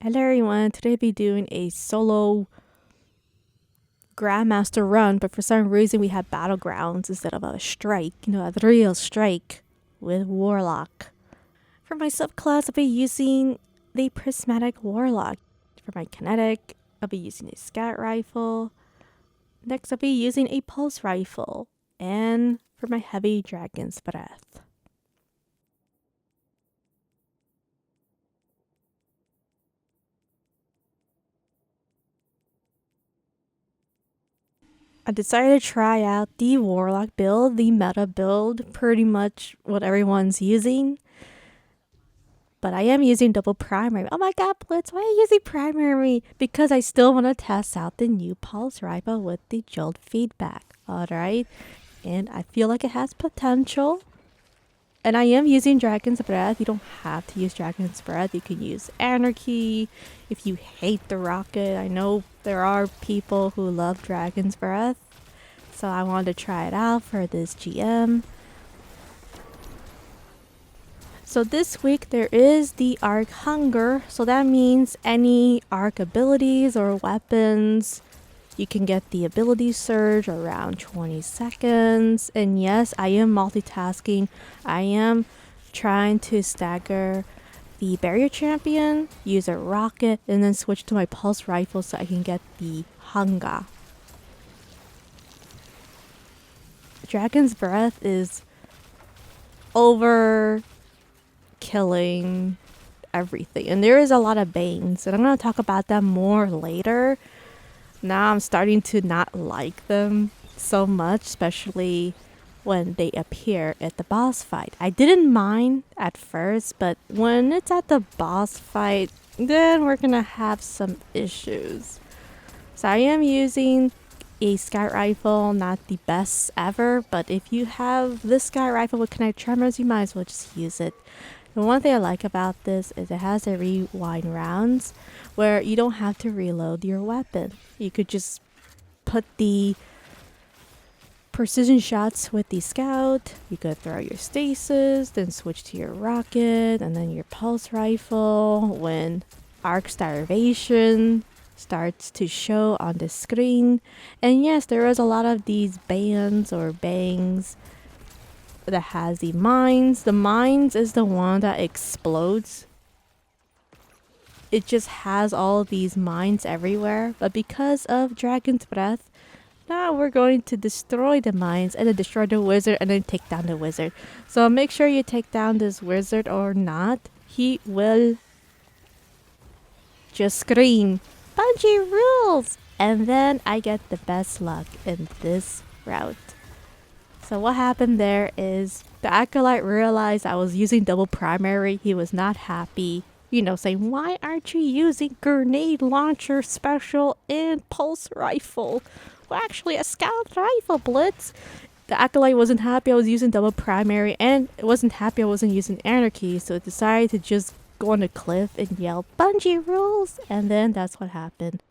Hello everyone, today I'll be doing a solo Grandmaster run, but for some reason we have Battlegrounds instead of a strike, a real strike with Warlock. For my subclass, I'll be using the Prismatic Warlock. For my kinetic, I'll be using a scout rifle. Next, I'll be using a pulse rifle. And for my heavy dragon's breath. I decided to try out the Warlock build, the meta build, pretty much what everyone's using. But I am using double primary. Oh my god, Blitz, why are you using primary? Because I still want to test out the new pulse rifle with the jolt feedback. Alright, and I feel like it has potential. And I am using Dragon's Breath. You don't have to use Dragon's Breath. You can use Anarchy if you hate the rocket. I know there are people who love Dragon's Breath. So I wanted to try it out for this GM. So this week there is the Arc Hunger. So that means any Arc abilities or weapons, you can get the ability surge around 20 seconds. And yes, I am multitasking. I am trying to stagger the barrier champion, use a rocket, and then switch to my pulse rifle so I can get the hunger. Dragon's Breath is over killing everything. And there is a lot of banes. And I'm going to talk about them more later. Now I'm starting to not like them so much, especially when they appear at the boss fight. I didn't mind at first, but when it's at the boss fight, then we're gonna have some issues. So I am using a scout rifle, not the best ever, but if you have this scout rifle with kinetic tremors, you might as well just use it. The one thing I like about this is it has a rewind rounds where you don't have to reload your weapon. You could just put the precision shots with the scout. You could throw your stasis, then switch to your rocket, and then your pulse rifle. When arc starvation starts to show on the screen. And yes, there is a lot of these bands or bangs that has the mines. The mines is the one that explodes. It just has all these mines everywhere. But because of Dragon's Breath, now we're going to destroy the mines and then destroy the wizard and then take down the wizard. So make sure you take down this wizard or not. He will just scream, Bungie rules! And then I get the best luck in this route. So what happened there is the Acolyte realized I was using double primary. He was not happy, saying, why aren't you using grenade launcher special and pulse rifle? Well, actually a scout rifle, Blitz. The Acolyte wasn't happy I was using double primary, and it wasn't happy I wasn't using Anarchy, so it decided to just go on a cliff and yell, Bungie rules! And then that's what happened.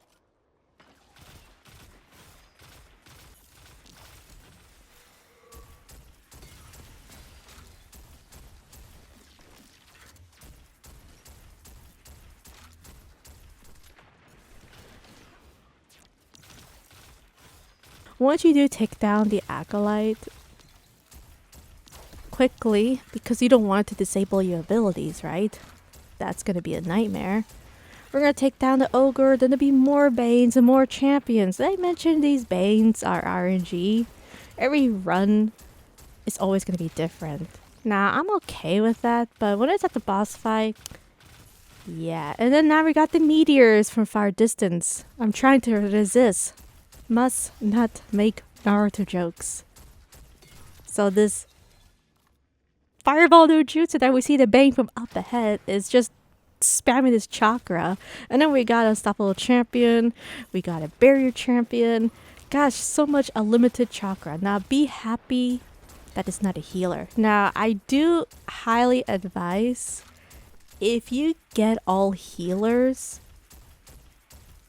Once you do take down the Acolyte quickly, because you don't want to disable your abilities, right? That's going to be a nightmare. We're going to take down the Ogre, then there'll be more Banes and more champions. Did I mention these Banes are RNG? Every run is always going to be different. Now, I'm okay with that, but when it's at the boss fight, yeah. And then now we got the meteors from far distance. I'm trying to resist. Must not make Naruto jokes. So this fireball no jutsu that we see the bang from up ahead is just spamming this chakra. And then we got a Unstoppable Champion. We got a Barrier Champion. Gosh, so much unlimited chakra. Now be happy that it's not a healer. Now I do highly advise if you get all healers,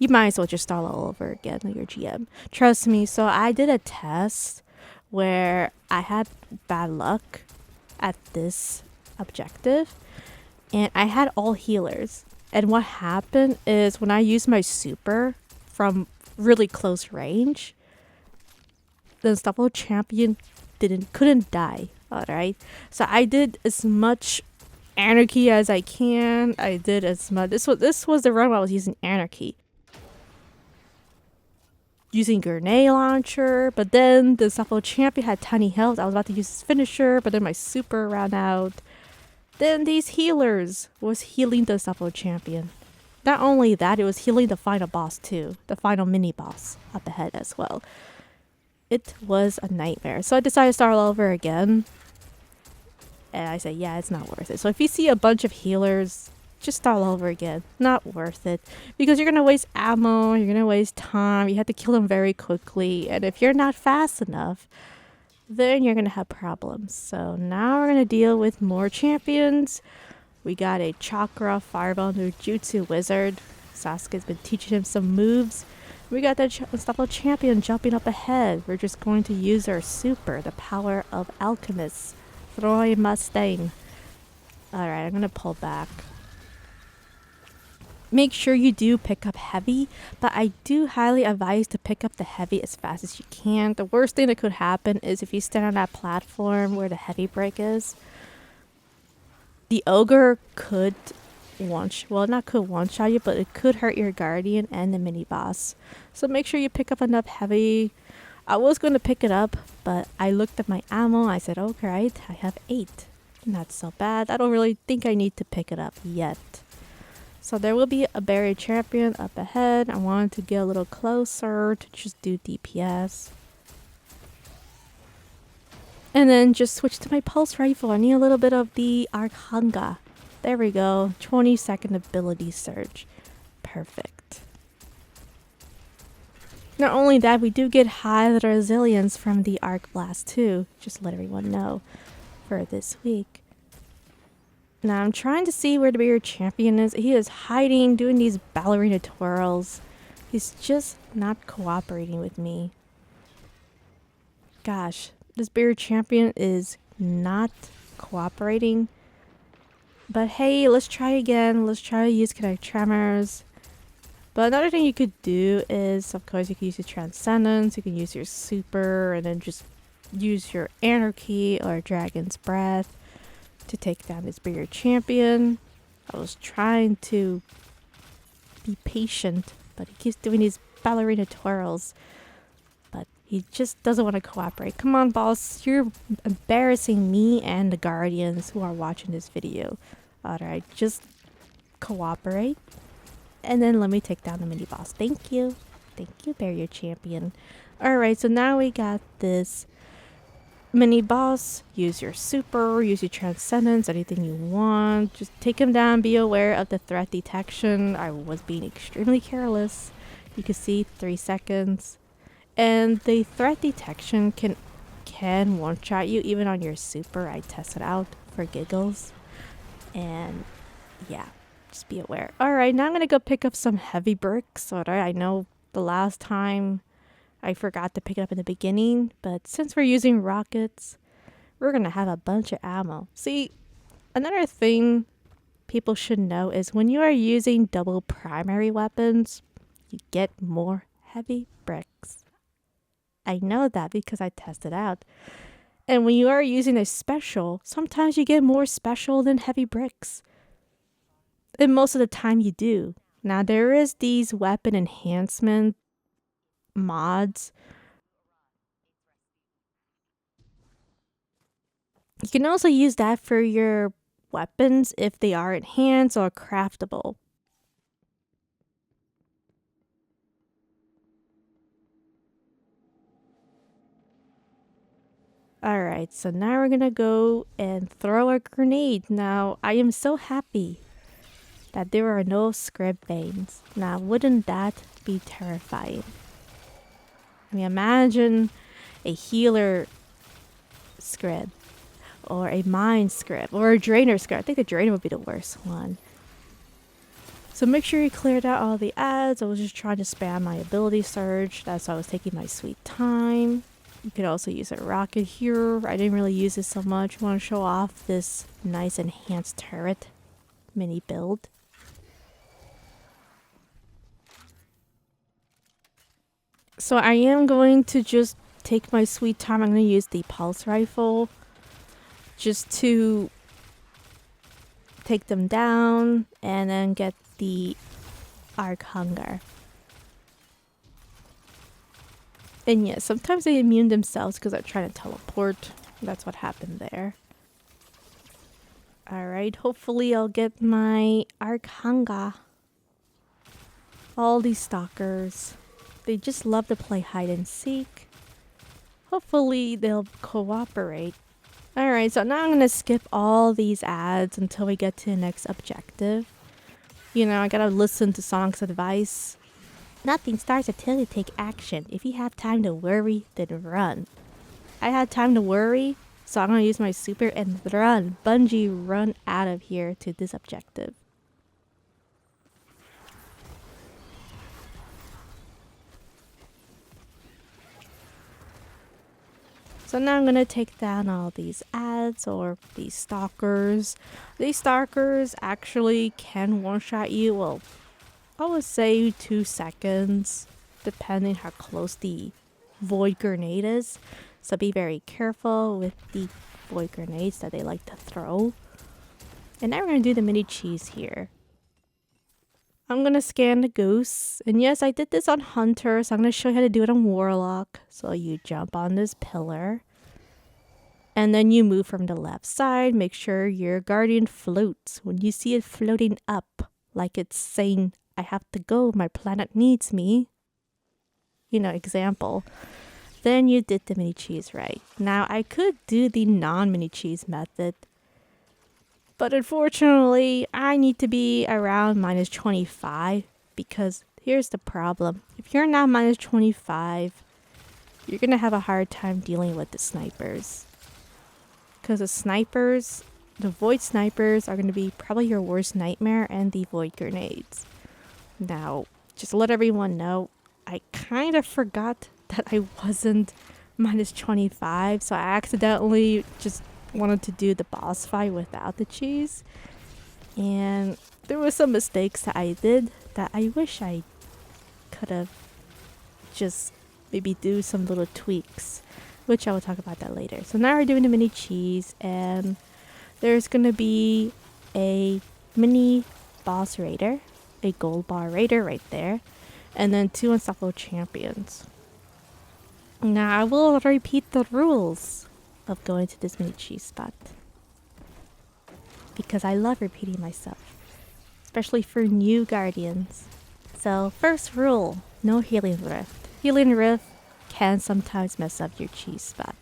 you might as well just start all over again with your GM. Trust me. So I did a test where I had bad luck at this objective. And I had all healers. And what happened is when I used my super from really close range, the unstoppable champion couldn't die. Alright. So I did as much anarchy as I can. I did as much. This was the run where I was using anarchy. Using grenade launcher, but then the unstoppable champion had tiny health. I was about to use his finisher, but then my super ran out. Then these healers was healing the unstoppable champion. Not only that, it was healing the final boss too. The final mini boss up ahead as well. It was a nightmare. So I decided to start all over again. And I said, yeah, it's not worth it. So if you see a bunch of healers, just start all over again. Not worth it. Because you're going to waste ammo. You're going to waste time. You have to kill them very quickly. And if you're not fast enough, then you're going to have problems. So now we're going to deal with more champions. We got a Chakra Fireball no Jutsu Wizard. Sasuke's been teaching him some moves. We got the unstoppable champion jumping up ahead. We're just going to use our super, the power of alchemists. Throw Mustang. Alright, I'm going to pull back. Make sure you do pick up heavy, but I do highly advise to pick up the heavy as fast as you can. The worst thing that could happen is if you stand on that platform where the heavy break is, the ogre could one-shot you, but it could hurt your guardian and the mini boss. So make sure you pick up enough heavy. I was going to pick it up, but I looked at my ammo. I said, oh, great, I have 8. Not so bad. I don't really think I need to pick it up yet. So there will be a buried champion up ahead. I wanted to get a little closer to just do DPS. And then just switch to my pulse rifle. I need a little bit of the Arkhanga. There we go. 20-second ability surge. Perfect. Not only that, we do get Hive resilience from the Arc Blast too. Just let everyone know for this week. Now I'm trying to see where the bigger champion is. He is hiding, doing these ballerina twirls. He's just not cooperating with me. Gosh, this bigger champion is not cooperating. But hey, let's try again. Let's try to use kinetic tremors. But another thing you could do is, of course, you can use your transcendence. You can use your super, and then just use your anarchy or dragon's breath to take down this bigger champion. I was trying to be patient, but he keeps doing these ballerina twirls. But he just doesn't want to cooperate. Come on, boss. You're embarrassing me and the guardians who are watching this video. Alright, just cooperate. And then let me take down the mini boss. Thank you. Thank you, barrier champion. Alright, so now we got this mini boss. Use your super, use your transcendence, anything you want. Just take him down. Be aware of the threat detection. I was being extremely careless. You can see 3 seconds. And the threat detection can one-shot you even on your super. I tested out for giggles. And yeah, just be aware. Alright, now I'm going to go pick up some heavy bricks. Alright, I know the last time I forgot to pick it up in the beginning, but since we're using rockets, we're going to have a bunch of ammo. See, another thing people should know is when you are using double primary weapons, you get more heavy bricks. I know that because I tested out. And when you are using a special, sometimes you get more special than heavy bricks. And most of the time you do. Now there is these weapon enhancement mods. You can also use that for your weapons if they are enhanced or craftable. Alright, so now we're gonna go and throw a grenade. Now, I am so happy that there are no script banes. Now, wouldn't that be terrifying? I mean, imagine a healer script, or a mine script, or a drainer script. I think the drainer would be the worst one. So make sure you cleared out all the ads. I was just trying to spam my ability surge. That's why I was taking my sweet time. You could also use a rocket here. I didn't really use this so much. I want to show off this nice enhanced turret mini build. So I am going to just take my sweet time. I'm going to use the pulse rifle just to take them down and then get the arc hunger. And yes, sometimes they immune themselves because they're trying to teleport. That's what happened there. Alright, hopefully I'll get my arc hunger. All these stalkers, they just love to play hide and seek. Hopefully they'll cooperate. Alright, so now I'm gonna skip all these ads until we get to the next objective. You know, I gotta listen to Sonic's advice. Nothing starts until you take action. If you have time to worry, then run. I had time to worry, so I'm gonna use my super and run. Bungie, run out of here to this objective. So now I'm gonna take down all these ads or these stalkers. These stalkers actually can one-shot you. Well, I would say 2 seconds, depending how close the void grenade is. So be very careful with the void grenades that they like to throw. And now we're gonna do the mini cheese here. I'm gonna scan the ghosts. And yes, I did this on Hunter, so I'm gonna show you how to do it on Warlock. So you jump on this pillar. And then you move from the left side. Make sure your guardian floats. When you see it floating up, like it's saying, I have to go, my planet needs me. You know, example. Then you did the mini cheese right. Now I could do the non-mini cheese method. But unfortunately, I need to be around -25 because here's the problem. If you're not -25, you're going to have a hard time dealing with the snipers. Because the snipers, the void snipers are going to be probably your worst nightmare, and the void grenades. Now, just to let everyone know, I kind of forgot that I wasn't -25, so I accidentally just wanted to do the boss fight without the cheese. And there were some mistakes that I did that I wish I could have just maybe do some little tweaks, which I will talk about that later. So now we're doing the mini cheese, and there's going to be a mini boss raider, a gold bar raider right there, and then 2 unstoppable champions. Now I will repeat the rules of going to this mini cheese spot because I love repeating myself, especially for new guardians. So first rule, no healing rift. Healing rift can sometimes mess up your cheese spot.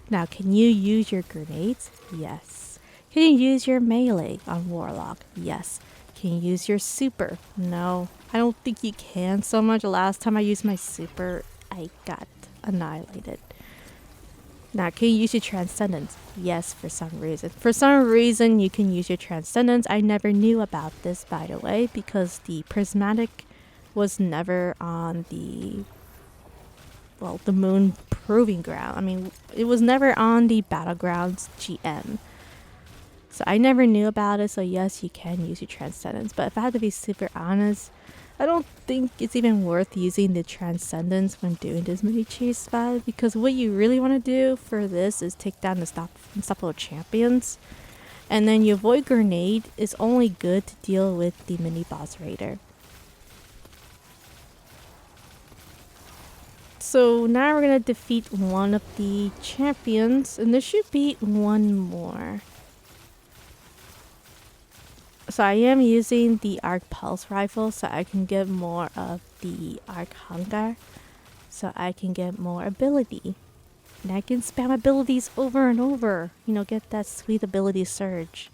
Now, can you use your grenades? Yes. Can you use your melee on Warlock? Yes. Can you use your super? No. I don't think you can so much. Last time I used my super, I got annihilated. Now, can you use your Transcendence? Yes, for some reason. For some reason, you can use your Transcendence. I never knew about this, by the way, because the Prismatic was never on the, well, the moon proving ground. I mean, it was never on the Battlegrounds GM. So I never knew about it, so yes, you can use your Transcendence. But if I had to be super honest, I don't think it's even worth using the Transcendence when doing this mini cheese spot, because what you really want to do for this is take down the unstoppable champions, and then your void grenade is only good to deal with the mini boss raider. So now we're gonna defeat one of the champions, and there should be one more. So I am using the arc pulse rifle so I can get more of the arc hunger, so I can get more ability. And I can spam abilities over and over, you know, get that sweet ability surge.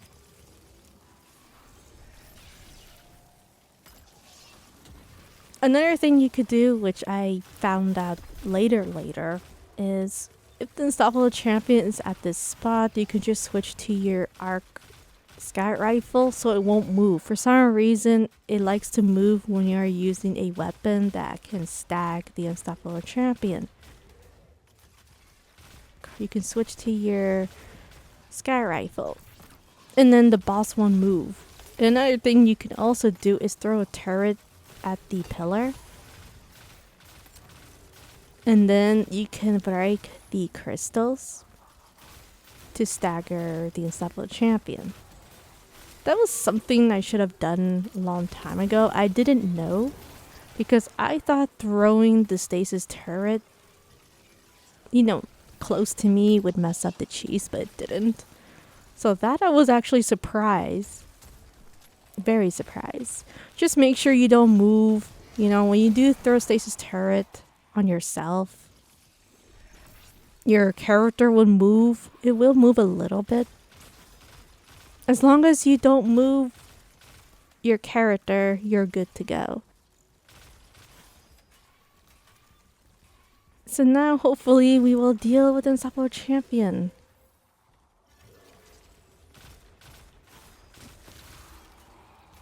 Another thing you could do, which I found out later, is if the unstoppable champion is at this spot, you can just switch to your arc scout rifle so it won't move. For some reason, it likes to move when you're using a weapon that can stack the unstoppable champion. You can switch to your scout rifle, and then the boss won't move. Another thing you can also do is throw a turret at the pillar. And then you can break the crystals to stagger the unstoppable champion. That was something I should have done a long time ago. I didn't know because I thought throwing the stasis turret, close to me would mess up the cheese, but it didn't. So that I was actually surprised. Very surprised. Just make sure you don't move. When you do throw stasis turret on yourself, your character will move. It will move a little bit. As long as you don't move your character, you're good to go. So now hopefully we will deal with Unstoppable Champion.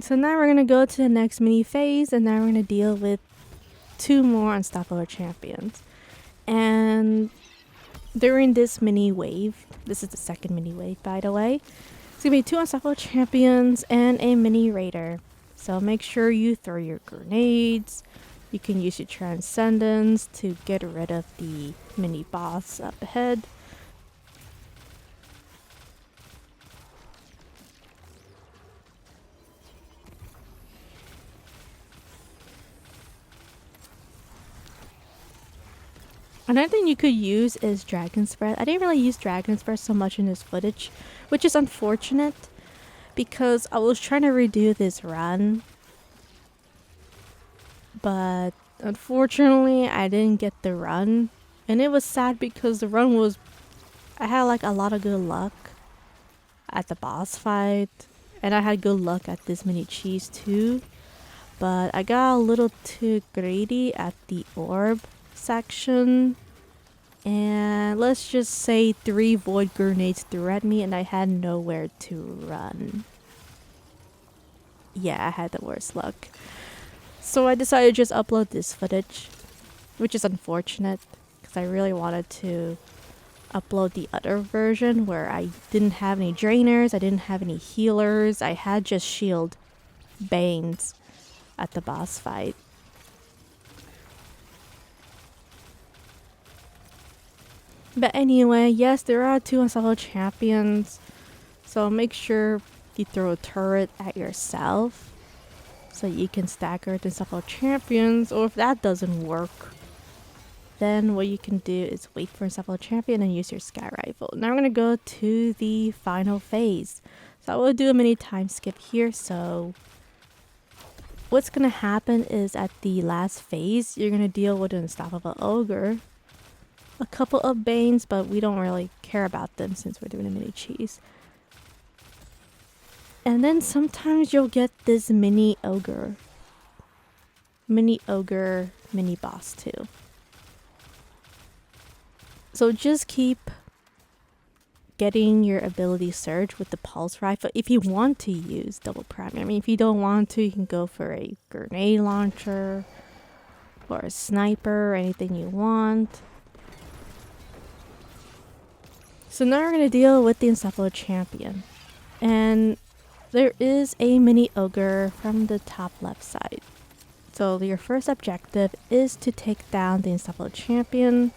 So now we're going to go to the next mini phase, and now we're going to deal with 2 more Unstoppable Champions. And during this mini wave, this is the second mini wave by the way, it's going to be 2 Unstoppable Champions and a mini raider. So make sure you throw your grenades. You can use your Transcendence to get rid of the mini boss up ahead. Another thing you could use is Dragon's Breath. I didn't really use Dragon's Breath so much in this footage, which is unfortunate because I was trying to redo this run. But unfortunately, I didn't get the run. And it was sad because the run was... I had like a lot of good luck at the boss fight. And I had good luck at this mini cheese too. But I got a little too greedy at the orb section, and let's just say 3 void grenades threw at me and I had nowhere to run. Yeah, I had the worst luck. So I decided to just upload this footage, which is unfortunate because I really wanted to upload the other version where I didn't have any Draniers, I didn't have any healers, I had just shield banes at the boss fight. But anyway, yes, there are 2 Unstoppable Champions, so make sure you throw a turret at yourself so you can stagger the Unstoppable Champions, or if that doesn't work, then what you can do is wait for Unstoppable Champion and use your Sky Rifle. Now we're going to go to the final phase. So I will do a mini time skip here, so what's going to happen is at the last phase, you're going to deal with an Unstoppable Ogre, a couple of banes, but we don't really care about them since we're doing a mini cheese. And then sometimes you'll get this mini ogre, mini boss too. So just keep getting your ability surge with the pulse rifle if you want to use double primary. I mean, if you don't want to, you can go for a grenade launcher or a sniper or anything you want. So now we're going to deal with the Unstoppable Champion. And there is a mini ogre from the top left side. So your first objective is to take down the Unstoppable Champion.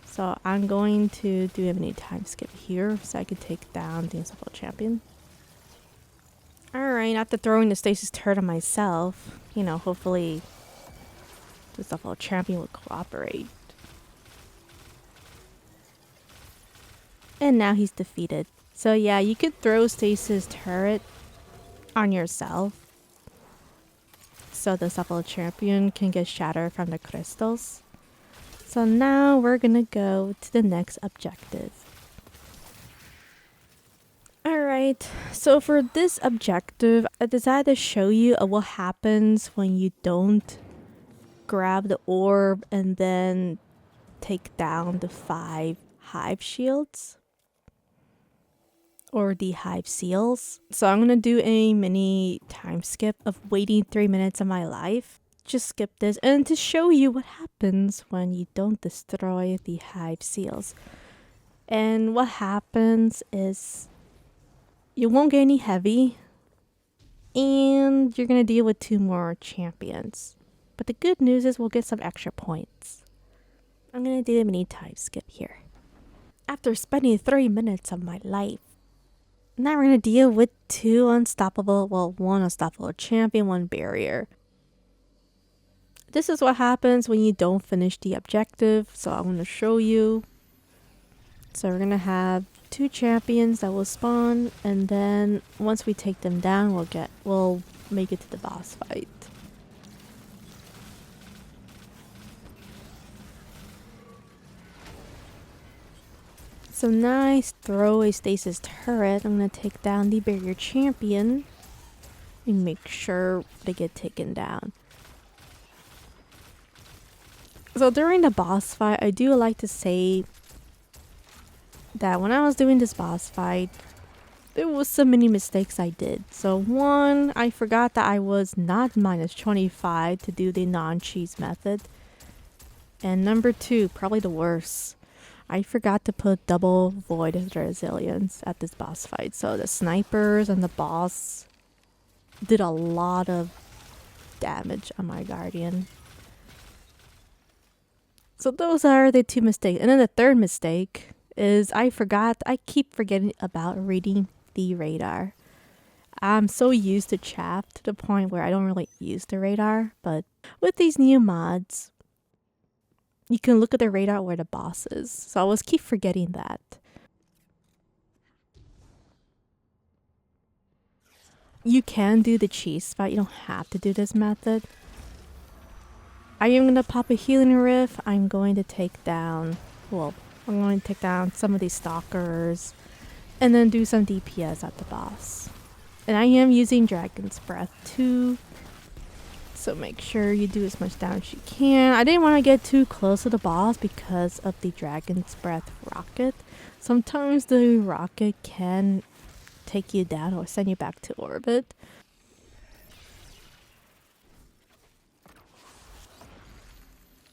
So I'm going to do a mini time skip here so I can take down the Unstoppable Champion. Alright, after throwing the stasis turret on myself, hopefully the Unstoppable Champion will cooperate. And now he's defeated. So yeah, you could throw stasis turret on yourself so the Unstoppable Champion can get shattered from the crystals. So now we're gonna go to the next objective. Alright, so for this objective, I decided to show you what happens when you don't grab the orb and then take down the 5 Hive shields. Or the Hive seals. So I'm gonna do a mini time skip of waiting 3 minutes of my life. Just skip this and to show you what happens when you don't destroy the Hive seals. And what happens is you won't get any heavy and you're gonna deal with 2 more champions. But the good news is we'll get some extra points. I'm gonna do a mini time skip here. After spending 3 minutes of my life, now we're gonna deal with one unstoppable champion, one barrier. This is what happens when you don't finish the objective, so I'm gonna show you. So we're gonna have 2 champions that will spawn, and then once we take them down, we'll make it to the boss fight. So now I throw a stasis turret. I'm gonna take down the barrier champion and make sure they get taken down. So during the boss fight, I do like to say that when I was doing this boss fight, there was so many mistakes I did. So 1, I forgot that I was not minus 25 to do the non-cheese method. And number 2, probably the worst, I forgot to put double void resilience at this boss fight. So the snipers and the boss did a lot of damage on my guardian. So those are the 2 mistakes. And then the third mistake is I keep forgetting about reading the radar. I'm so used to chaff to the point where I don't really use the radar, but with these new mods, you can look at the radar where the boss is. So I was keep forgetting that. You can do the cheese fight, you don't have to do this method. I am going to pop a healing rift. I'm going to take down some of these stalkers and then do some DPS at the boss. And I am using Dragon's Breath too, so make sure you do as much damage as you can. I didn't want to get too close to the boss because of the Dragon's Breath rocket. Sometimes the rocket can take you down or send you back to orbit.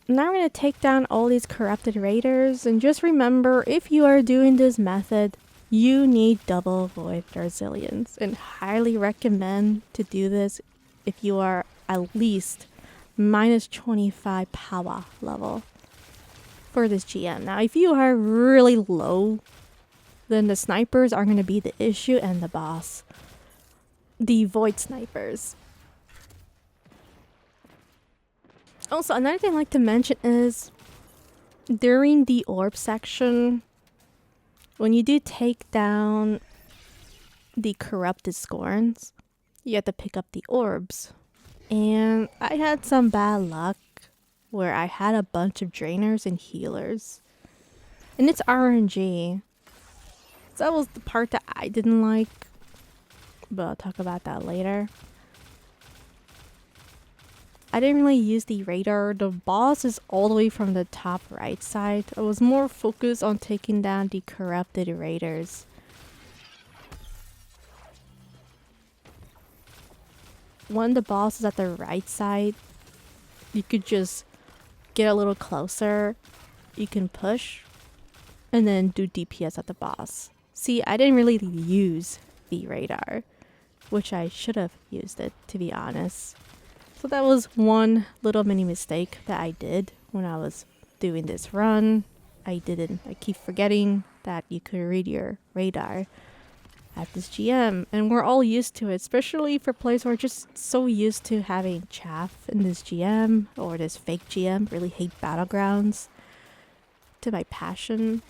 Now we're going to take down all these corrupted raiders, and just remember, if you are doing this method, you need double void resilience, and highly recommend to do this if you are at least minus 25 power level for this GM. Now if you are really low, then the snipers are going to be the issue, and the boss, the void snipers. Also, another thing I'd like to mention is during the orb section, when you do take down the corrupted scorns, you have to pick up the orbs. And I had some bad luck where I had a bunch of Draniers and healers. And it's RNG. So that was the part that I didn't like, but I'll talk about that later. I didn't really use the radar. The boss is all the way from the top right side. I was more focused on taking down the corrupted raiders. When the boss is at the right side, you could just get a little closer. You can push and then do DPS at the boss. See, I didn't really use the radar, which I should have used it, to be honest. So that was one little mini mistake that I did when I was doing this run. I keep forgetting that you could read your radar at this GM, and we're all used to it, especially for players who are just so used to having chaff in this GM or this fake GM. Really hate Battlegrounds to my passion.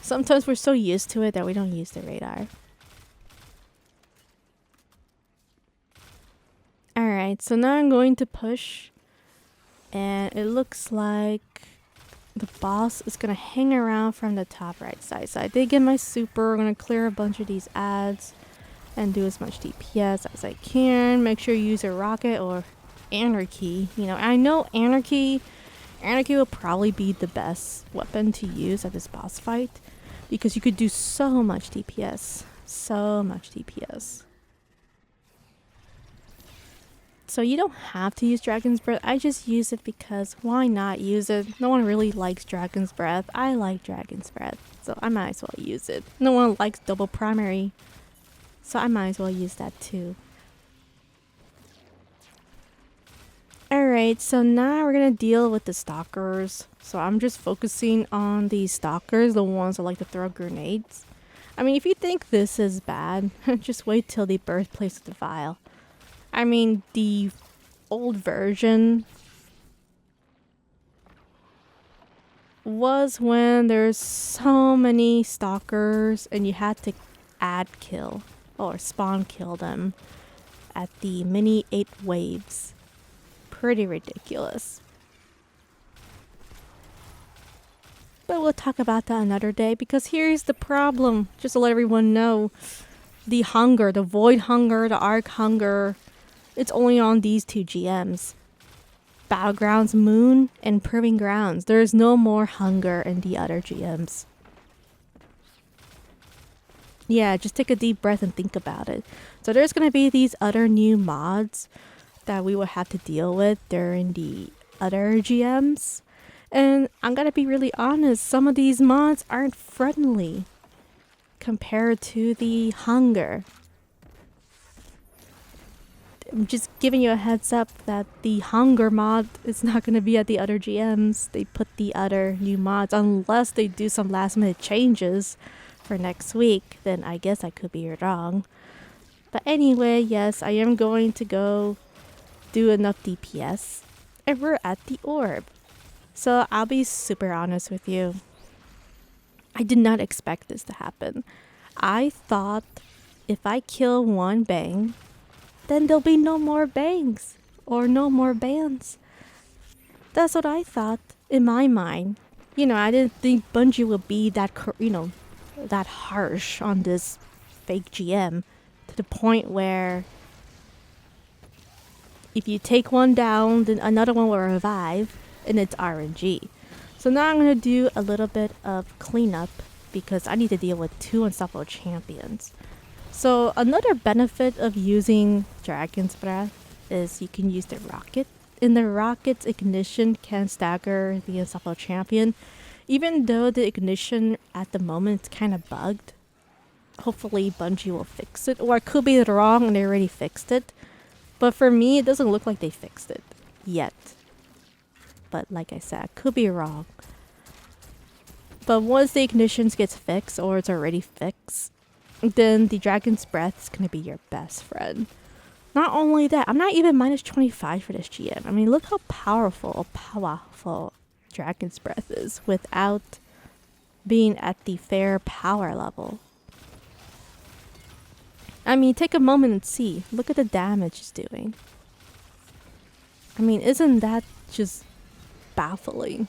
Sometimes we're so used to it that we don't use the radar. Alright, so now I'm going to push, and it looks like the boss is going to hang around from the top right side. So I did get my super. I'm going to clear a bunch of these ads and do as much DPS as I can. Make sure you use a rocket or anarchy. You know, I know anarchy will probably be the best weapon to use at this boss fight because you could do so much DPS. So much DPS. So you don't have to use Dragon's Breath. I just use it because why not use it? No one really likes Dragon's Breath. I like Dragon's Breath, so I might as well use it. No one likes double primary, so I might as well use that too. Alright. Alright, so now we're gonna deal with the stalkers. So I'm just focusing on the stalkers, the ones that like to throw grenades. I mean, if you think this is bad, just wait till the birthplace of the file. I mean, the old version was when there's so many stalkers and you had to add kill or spawn kill them at the mini 8 waves. Pretty ridiculous. But we'll talk about that another day, because here's the problem. Just to let everyone know, the hunger, the void hunger, the arc hunger, it's only on these 2 GMs. Battlegrounds Moon and Proving Grounds. There is no more hunger in the other GMs. Yeah, just take a deep breath and think about it. So there's going to be these other new mods that we will have to deal with during the other GMs. And I'm going to be really honest, some of these mods aren't friendly compared to the hunger. I'm just giving you a heads up that the hunger mod is not going to be at the other GMs. They put the other new mods, unless they do some last minute changes for next week, then I guess I could be wrong. But anyway, yes, I am going to go do enough DPS, and we're at the orb. So I'll be super honest with you. I did not expect this to happen. I thought if I kill one bang, then there'll be no more bangs or no more bans. That's what I thought in my mind. You know, I didn't think Bungie would be that, that harsh on this fake GM to the point where if you take one down, then another one will revive, and it's RNG. So now I'm going to do a little bit of cleanup because I need to deal with 2 unstoppable champions. So another benefit of using Dragon's Breath is you can use the rocket. In the rocket's ignition can stagger the unstoppable champion. Even though the ignition at the moment is kind of bugged, hopefully Bungie will fix it. Or I could be wrong and they already fixed it. But for me, it doesn't look like they fixed it yet. But like I said, I could be wrong. But once the ignitions gets fixed, or it's already fixed, then the Dragon's Breath is going to be your best friend. Not only that, I'm not even minus 25 for this GM. I mean, look how powerful Dragon's Breath is without being at the fair power level. I mean, take a moment and see. Look at the damage it's doing. I mean, isn't that just baffling?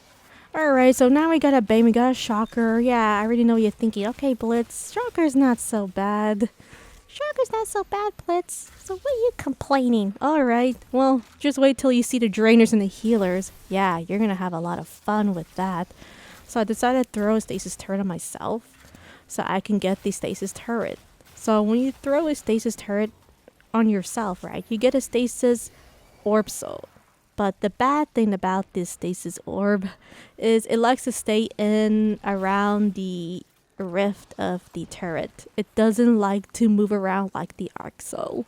Alright, so now we got a bane, we got a shocker. Yeah, I already know what you're thinking. Okay, Blitz, shocker's not so bad. Shocker's not so bad, Blitz. So what are you complaining? Alright, well, just wait till you see the Draniers and the healers. Yeah, you're gonna have a lot of fun with that. So I decided to throw a stasis turret on myself so I can get the stasis turret. So when you throw a stasis turret on yourself, right, you get a stasis orb soul. But the bad thing about this stasis orb is it likes to stay in around the rift of the turret. It doesn't like to move around like the arc soul.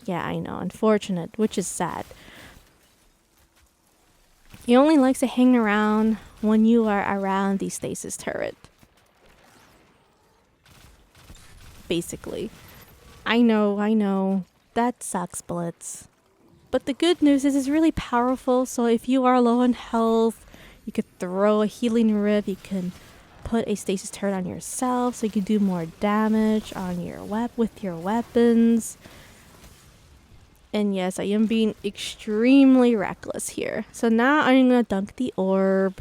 Yeah, I know, unfortunate, which is sad. It only likes to hang around when you are around the stasis turret. Basically. I know. That sucks, Blitz. But the good news is it's really powerful, so if you are low on health, you could throw a healing rib, you can put a stasis turret on yourself so you can do more damage on your with your weapons. And yes, I am being extremely reckless here. So now I'm gonna dunk the orb.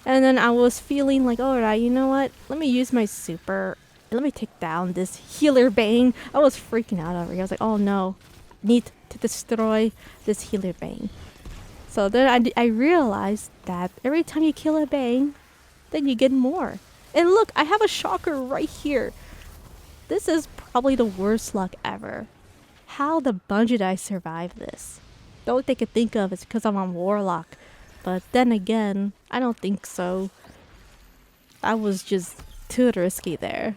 And then I was feeling like, alright, you know what? Let me use my super. Let me take down this healer bane. I was freaking out over here. I was like, oh no. Need to destroy this healer bane. So then I realized that every time you kill a bane, then you get more. And look, I have a shocker right here. This is probably the worst luck ever. How the Bungie did I survive this? The only thing I could think of is because I'm on Warlock. But then again, I don't think so. I was just too risky there.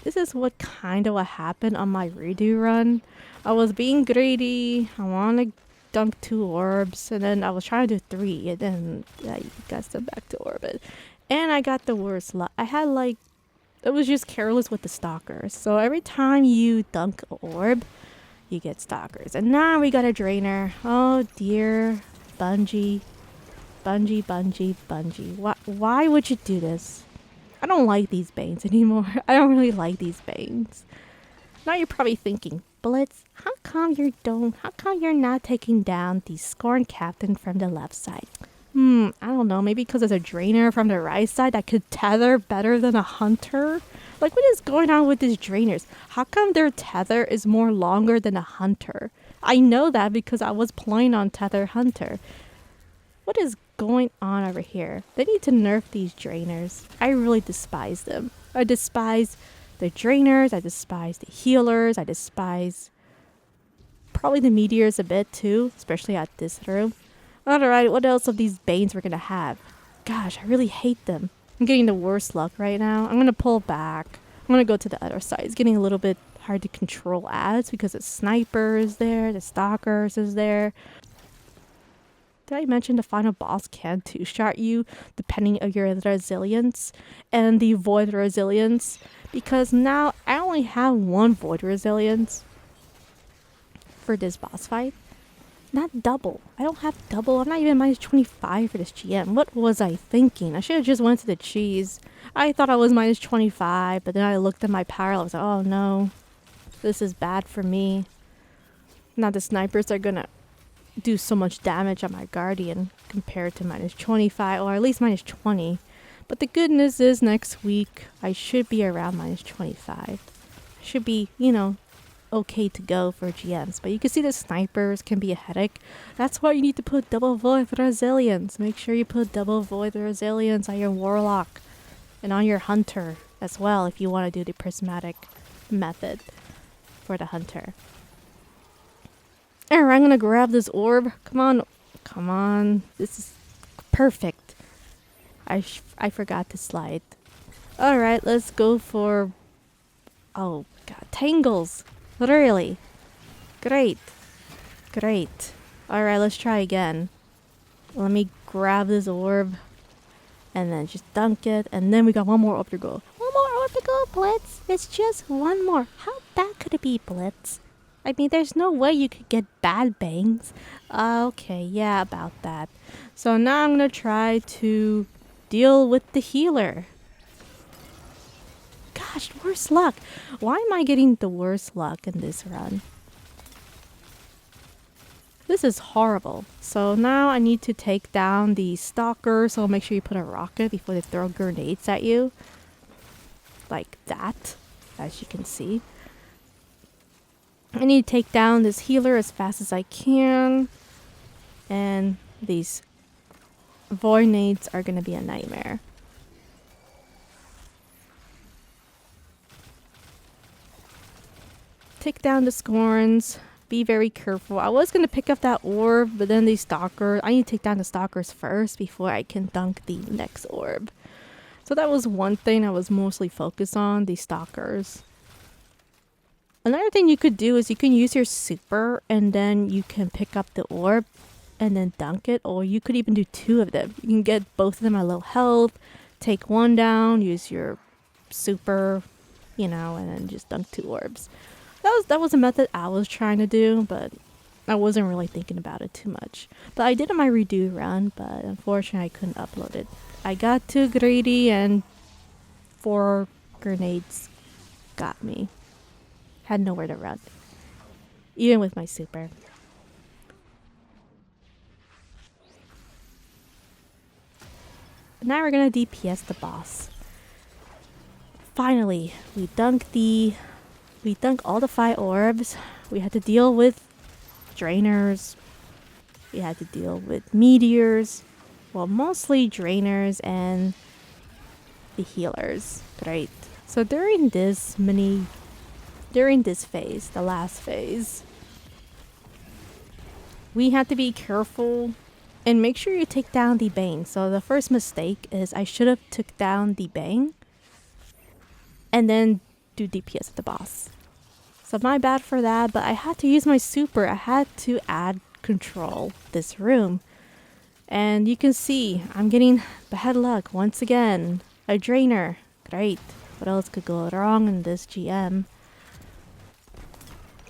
this is what kind of what happened on my redo run. I was being greedy. I want to dunk 2 orbs, and then I was trying to do 3, and then I got sent back to orbit. And I got the worst luck. I had like, it was just careless with the stalkers. So every time you dunk an orb, you get stalkers. And now we got a drainer. Oh dear. Bungie. Why would you do this? I don't like these banes anymore. I don't really like these banes. Now you're probably thinking, Blitz, how come you're not taking down the Scorn Captain from the left side? I don't know, maybe because there's a drainer from the right side that could tether better than a hunter? Like, what is going on with these drainers? How come their tether is more longer than a hunter? I know that because I was playing on Tether Hunter. What is going on over here? They need to nerf these drainers. I really despise them. I despise the drainers, I despise the healers, I despise probably the meteors a bit too, especially at this room. Alright, what else of these banes we're gonna have? Gosh, I really hate them. I'm getting the worst luck right now. I'm gonna pull back. I'm gonna go to the other side. It's getting a little bit hard to control ads because the sniper is there, the stalkers is there. Did I mention the final boss can two-shot you depending on your resilience and the void resilience? Because now I only have 1 void resilience for this boss fight. Not double. I don't have double. I'm not even minus 25 for this GM. What was I thinking? I should have just went to the cheese. I thought I was minus 25, but then I looked at my power. I was like, oh no. This is bad for me. Now the snipers are gonna do so much damage on my Guardian compared to minus 25, or at least minus 20. But the good news is next week I should be around minus 25. Should be, you know, okay to go for GMs. But you can see the snipers can be a headache. That's why you need to put double void resilience. Make sure you put double void resilience on your Warlock and on your Hunter as well if you want to do the prismatic method for the Hunter. Alright, I'm gonna grab this orb. Come on. This is perfect. I forgot to slide. Alright, let's go for... Oh god, tangles. Literally. Great. Alright, let's try again. Let me grab this orb. And then just dunk it. And then we got 1 more orb to go. 1 more orb to go, Blitz. It's just 1 more. How bad could it be, Blitz? I mean, there's no way you could get bad bangs. Okay, yeah, about that. So now I'm gonna try to deal with the healer. Gosh, worst luck. Why am I getting the worst luck in this run? This is horrible. So now I need to take down the stalker. So make sure you put a rocket before they throw grenades at you. Like that, as you can see. I need to take down this healer as fast as I can. And these void nades are going to be a nightmare. Take down the scorns. Be very careful. I was going to pick up that orb, but then these stalkers. I need to take down the stalkers first before I can dunk the next orb. So that was one thing I was mostly focused on, the stalkers. Another thing you could do is you can use your super and then you can pick up the orb and then dunk it, or you could even do 2 of them. You can get both of them at low health, take 1 down, use your super, you know, and then just dunk 2 orbs. That was a method I was trying to do, but I wasn't really thinking about it too much. But I did on my redo run, but unfortunately I couldn't upload it. I got too greedy and 4 grenades got me. Had nowhere to run. Even with my super. But now we're gonna DPS the boss. Finally, we dunk all the 5 orbs. We had to deal with drainers. We had to deal with meteors. Well, mostly drainers and the healers. Great. So during this phase, the last phase, we had to be careful and make sure you take down the bane. So the first mistake is I should have took down the bane and then do DPS at the boss. So my bad for that, but I had to use my super. I had to add control this room. And you can see I'm getting bad luck once again. A drainer. Great. What else could go wrong in this GM?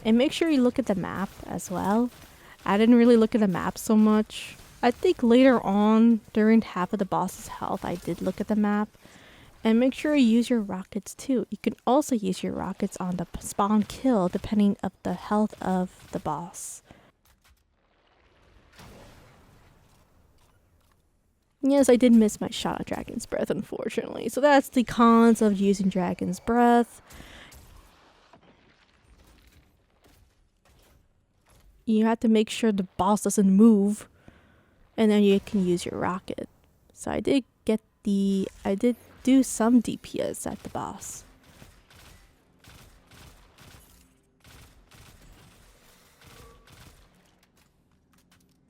And make sure you look at the map as well. I didn't really look at the map so much. I think later on, during half of the boss's health, I did look at the map. And make sure you use your rockets too. You can also use your rockets on the spawn kill depending on the health of the boss. Yes, I did miss my shot at Dragon's Breath, unfortunately. So that's the cons of using Dragon's Breath. You have to make sure the boss doesn't move. And then you can use your rocket. So I did do some DPS at the boss.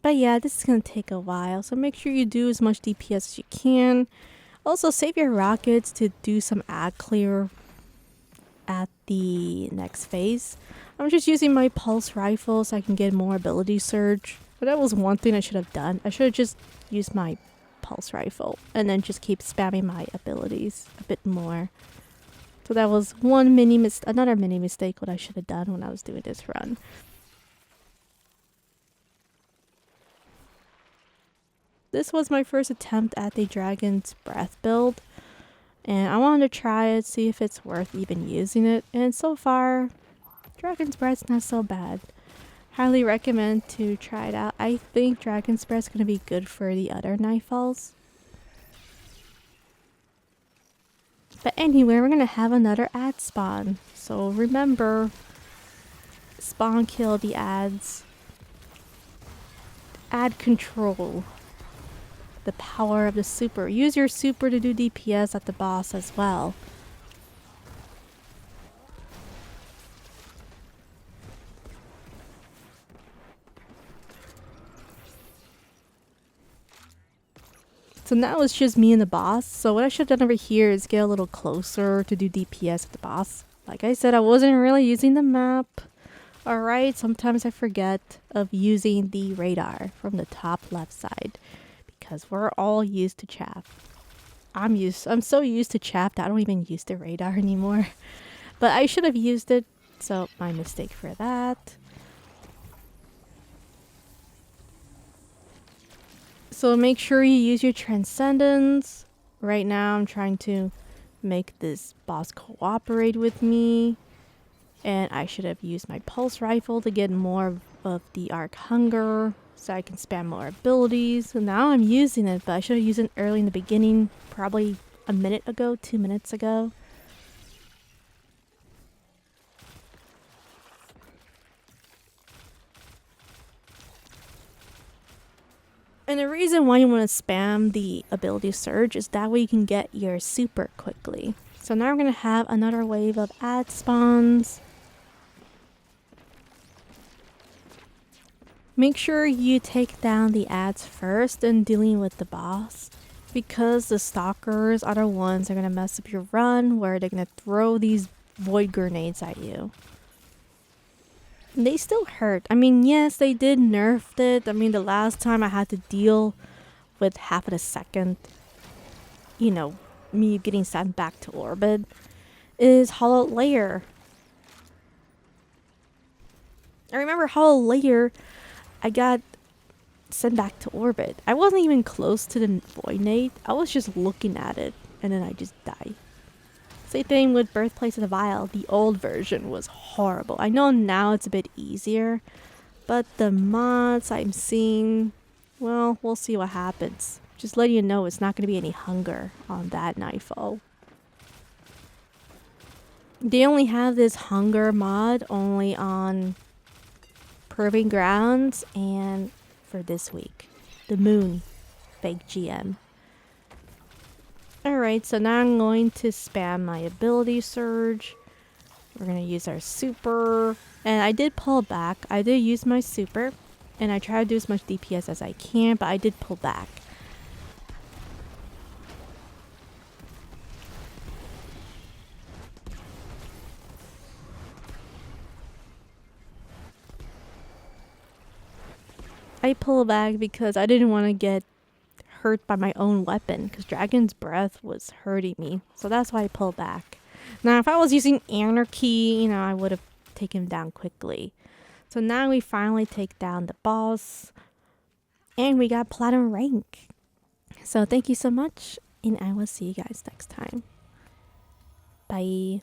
But yeah, this is going to take a while, so make sure you do as much DPS as you can. Also, save your rockets to do some ad clear at the next phase. I'm just using my pulse rifle so I can get more ability surge. But that was one thing I should have done. I should have just used my pulse rifle and then just keep spamming my abilities a bit more. So that was another mini mistake what I should have done when I was doing this run. This was my first attempt at the Dragon's Breath build, and I wanted to try it, see if it's worth even using it, and so far, Dragon's Breath's not so bad. Highly recommend to try it out. I think Dragon's Breath's going to be good for the other Nightfalls. But anyway, we're going to have another ad spawn, so remember, spawn kill the ads, ad control. The power of the super. Use your super to do DPS at the boss as well. So now it's just me and the boss. So what I should have done over here is get a little closer to do DPS at the boss. Like I said, I wasn't really using the map. Alright, sometimes I forget of using the radar from the top left side. Because we're all used to chaff. I'm so used to chaff that I don't even use the radar anymore. But I should have used it, so my mistake for that. So make sure you use your transcendence. Right now I'm trying to make this boss cooperate with me. And I should have used my pulse rifle to get more of the arc hunger. So I can spam more abilities. So now I'm using it, but I should have used it early in the beginning. Probably a minute ago, 2 minutes ago. And the reason why you want to spam the ability surge is that way you can get your super quickly. So now we're going to have another wave of ad spawns. Make sure you take down the ads first and dealing with the boss. Because the stalkers are the ones that are going to mess up your run, where they're going to throw these void grenades at you. And they still hurt. I mean, yes, they did nerf it. I mean, the last time I had to deal with half of a second, you know, me getting sent back to orbit, is Hollow Layer. I remember Hollow Layer, I got sent back to orbit. I wasn't even close to the void nade. I was just looking at it, and then I just died. Same thing with Birthplace of the Vile. The old version was horrible. I know now it's a bit easier, but the mods I'm seeing, well, we'll see what happens. Just letting you know it's not going to be any hunger on that Nightfall. They only have this hunger mod only on Proving Grounds and for this week. The Moon fake GM. Alright, so now I'm going to spam my ability surge. We're going to use our super. And I did pull back. I did use my super. And I try to do as much DPS as I can, but I did pull back. I pulled back because I didn't want to get hurt by my own weapon because Dragon's Breath was hurting me. So that's why I pulled back. Now, if I was using Anarchy, you know, I would have taken him down quickly. So now we finally take down the boss. And we got Platinum rank. So thank you so much. And I will see you guys next time. Bye.